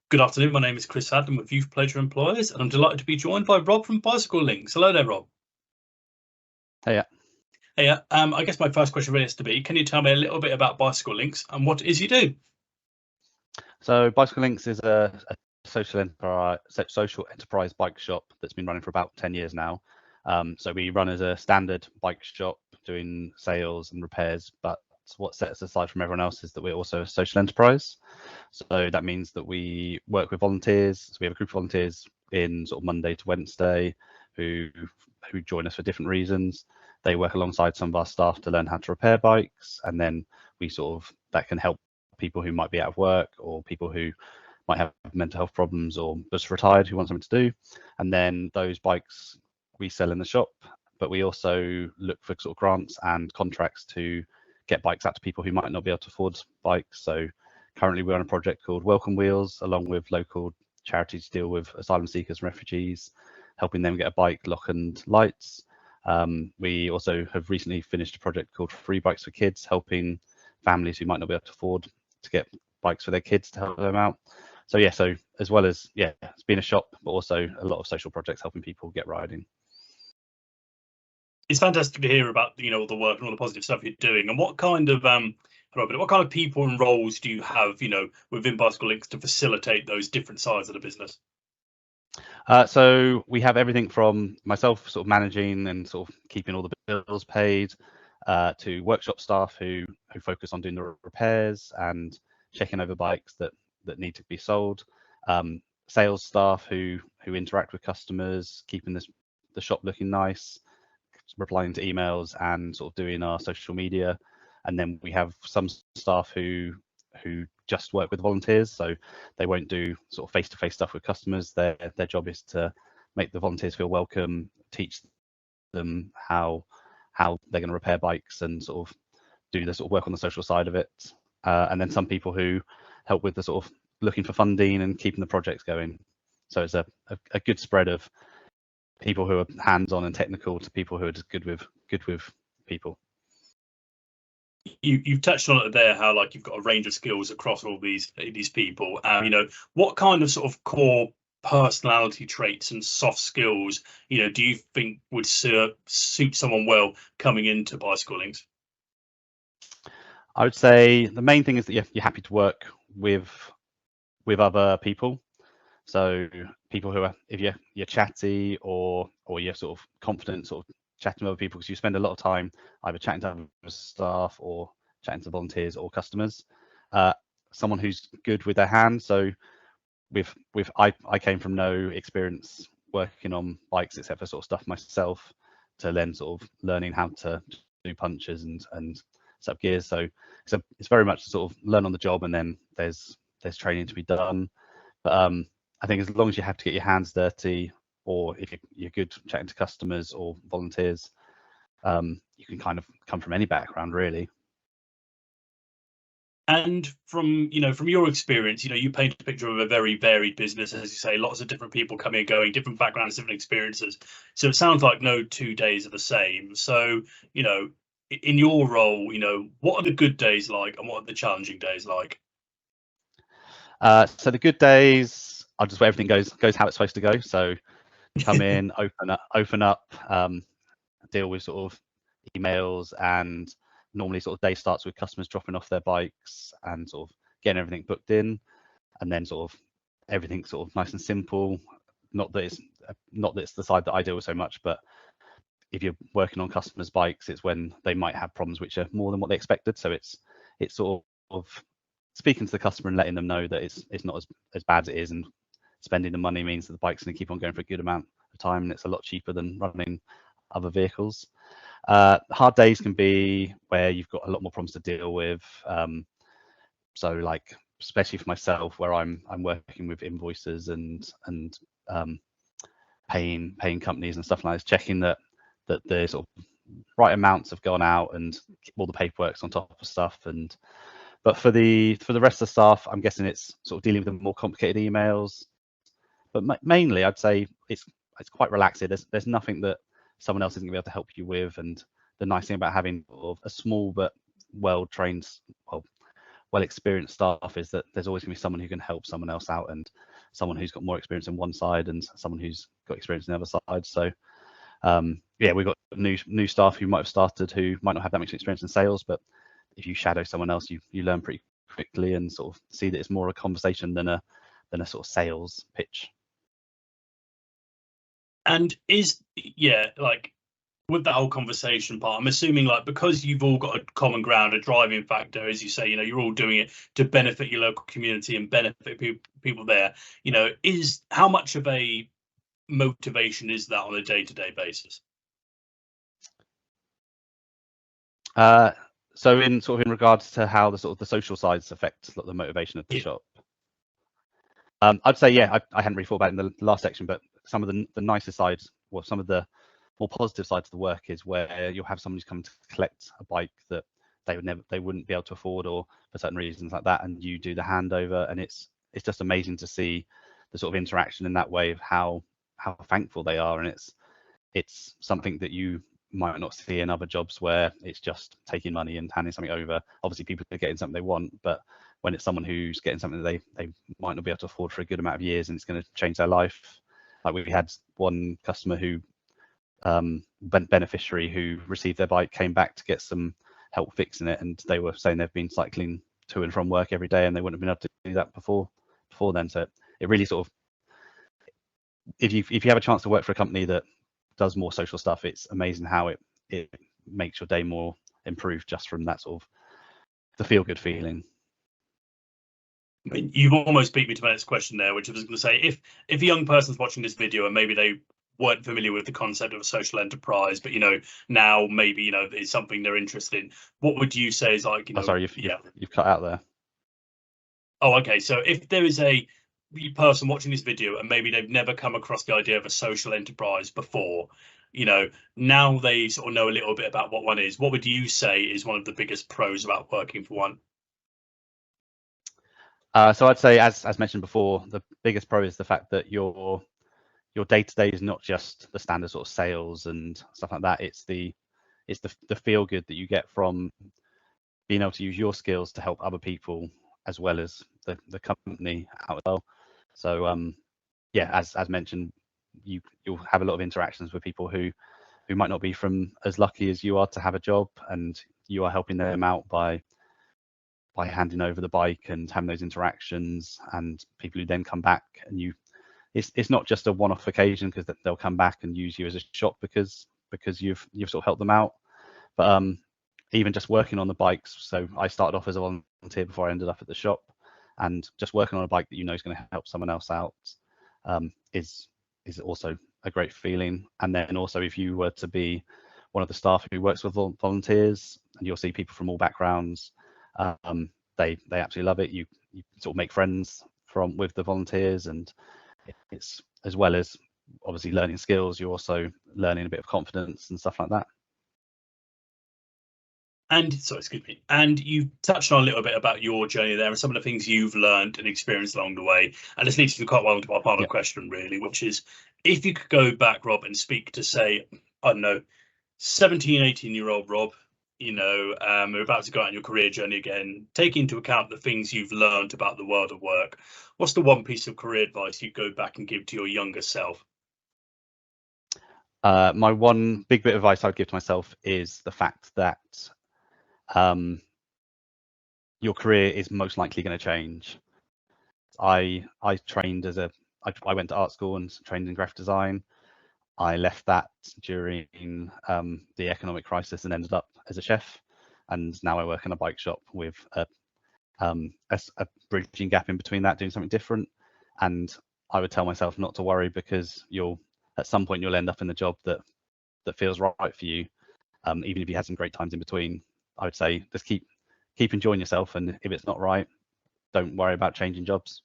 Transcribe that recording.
Good afternoon. My name is Chris Haddon with Youth Pleasure Employers, and I'm delighted to be joined by Rob from Bicycle Links. Hello there, Rob. Hey, Hey, I guess my first question really has to be, can you tell me a little bit about Bicycle Links and what it is you do? so Bicycle Links is a social enterprise bike shop that's been running for about 10 years now. So we run as a standard bike shop doing sales and repairs, but what sets us aside from everyone else is that we're also a social enterprise. So that means that we work with volunteers. So we have a group of volunteers in sort of Monday to Wednesday who join us for different reasons. They work alongside some of our staff to learn how to repair bikes, and then that can help people who might be out of work or people who might have mental health problems or just retired who want something to do. And then those bikes we sell in the shop, but we also look for sort of grants and contracts to get bikes out to people who might not be able to afford bikes. So currently we're on a project called Welcome Wheels, along with local charities to deal with asylum seekers and refugees, helping them get a bike, lock and lights. We also have recently finished a project called Free Bikes for Kids, helping families who might not be able to afford to get bikes for their kids to help them out. So yeah, so as well as, it's been a shop, but also a lot of social projects helping people get riding. It's fantastic to hear about all the work and all the positive stuff you're doing. And what kind of what kind of people and roles do you have within Bicycle Links to facilitate those different sides of the business? So we have everything from myself sort of managing and sort of keeping all the bills paid, to workshop staff who focus on doing the repairs and checking over bikes that need to be sold, sales staff who interact with customers, keeping the shop looking nice, replying to emails and sort of doing our social media. And then we have some staff who just work with volunteers, so they won't do sort of face-to-face stuff with customers. Their job is to make the volunteers feel welcome, teach them how they're going to repair bikes and sort of do the sort of work on the social side of it. And then some people who help with the sort of looking for funding and keeping the projects going. So it's a good spread of people who are hands-on and technical to people who are just good with people. You've touched on it there, how you've got a range of skills across all these people. What kind of sort of core personality traits and soft skills do you think would suit someone well coming into Bicycle Links? I would say the main thing is that you're happy to work with other people. So people who are, if you're chatty or you're sort of confident, sort of chatting with other people, because you spend a lot of time either chatting to other staff or chatting to volunteers or customers. Someone who's good with their hands. So I came from no experience working on bikes except for sort of stuff myself, to then sort of learning how to do punches and set up gears. So it's very much sort of learn on the job, and then there's training to be done. But I think as long as you have to get your hands dirty, or if you're good chatting to customers or volunteers, you can kind of come from any background, really. And from your experience, you paint a picture of a very varied business, as you say, lots of different people coming and going, different backgrounds, different experiences. So it sounds like no 2 days are the same. So, in your role, what are the good days like and what are the challenging days like? So the good days are just where everything goes how it's supposed to go. So come in, open up, deal with sort of emails, and normally sort of day starts with customers dropping off their bikes and sort of getting everything booked in, and then sort of everything sort of nice and simple. Not that it's the side that I deal with so much, but if you're working on customers' bikes, it's when they might have problems which are more than what they expected. So it's sort of speaking to the customer and letting them know that it's not as bad as it is, and spending the money means that the bike's going to keep on going for a good amount of time, and it's a lot cheaper than running other vehicles. Hard days can be where you've got a lot more problems to deal with. So like, especially for myself, where I'm working with invoices and paying companies and stuff like that, checking that the sort of right amounts have gone out and all the paperwork's on top of stuff. But for the rest of the staff, I'm guessing it's sort of dealing with the more complicated emails. But mainly, I'd say it's quite relaxing. There's nothing that someone else isn't going to be able to help you with. And the nice thing about having a small but well-trained, well-experienced staff is that there's always going to be someone who can help someone else out, and someone who's got more experience in one side and someone who's got experience in the other side. So yeah, we've got new staff who might have started who might not have that much experience in sales, but if you shadow someone else, you learn pretty quickly and sort of see that it's more a conversation than a sort of sales pitch. And like with that whole conversation part, I'm assuming like because you've all got a common ground, a driving factor, as you say, you're all doing it to benefit your local community and benefit people there. Is how much of a motivation is that on a day-to-day basis? So in regards to how the sort of the social sides affect the motivation of the shop. I'd say, yeah, I hadn't really thought about it in the last section, but some of the nicer sides, or some of the more positive sides of the work, is where you'll have someone who's come to collect a bike that they wouldn't be able to afford, or for certain reasons like that, and you do the handover, and it's just amazing to see the sort of interaction in that way of how thankful they are, and it's something that you might not see in other jobs where it's just taking money and handing something over. Obviously, people are getting something they want, but when it's someone who's getting something that they might not be able to afford for a good amount of years and it's going to change their life. Like we had one customer who, beneficiary who received their bike, came back to get some help fixing it, and they were saying they've been cycling to and from work every day and they wouldn't have been able to do that before then. So it really sort of, if you have a chance to work for a company that does more social stuff, it's amazing how it makes your day more improved just from that sort of the feel good feeling. I mean, you've almost beat me to my next question there, which I was going to say, if a young person's watching this video and maybe they weren't familiar with the concept of a social enterprise, but now maybe it's something they're interested in, what would you say is like sorry, you've cut out there. Oh, okay. So if there is a person watching this video and maybe they've never come across the idea of a social enterprise before, now they sort of know a little bit about what one is, what would you say is one of the biggest pros about working for one? So I'd say, as mentioned before, the biggest pro is the fact that your day-to-day is not just the standard sort of sales and stuff like that. It's the feel good that you get from being able to use your skills to help other people as well as the company out as well. So yeah, as mentioned, you'll have a lot of interactions with people who might not be from as lucky as you are to have a job, and you are helping them out by handing over the bike and having those interactions, and people who then come back and it's not just a one-off occasion, because they'll come back and use you as a shop because you've sort of helped them out. But even just working on the bikes, so I started off as a volunteer before I ended up at the shop, and just working on a bike that is going to help someone else out is also a great feeling. And then also, if you were to be one of the staff who works with volunteers, and you'll see people from all backgrounds, they absolutely love it. You sort of make friends with the volunteers, and it's, as well as obviously learning skills, you're also learning a bit of confidence and stuff like that. And excuse me. And you touched on a little bit about your journey there and some of the things you've learned and experienced along the way. And this leads me quite well into our final question, really, which is, if you could go back, Rob, and speak to, say, I don't know, 17, 18-year-old Rob, we're about to go out on your career journey again, taking into account the things you've learned about the world of work, what's the one piece of career advice you'd go back and give to your younger self? My one big bit of advice I would give to myself is the fact that your career is most likely going to change. I trained I went to art school and trained in graphic design. I left that during the economic crisis and ended up as a chef, and now I work in a bike shop with a bridging gap in between that, doing something different. And I would tell myself not to worry, because at some point you'll end up in the job that feels right for you, even if you had some great times in between. I would say just keep enjoying yourself, and if it's not right, don't worry about changing jobs.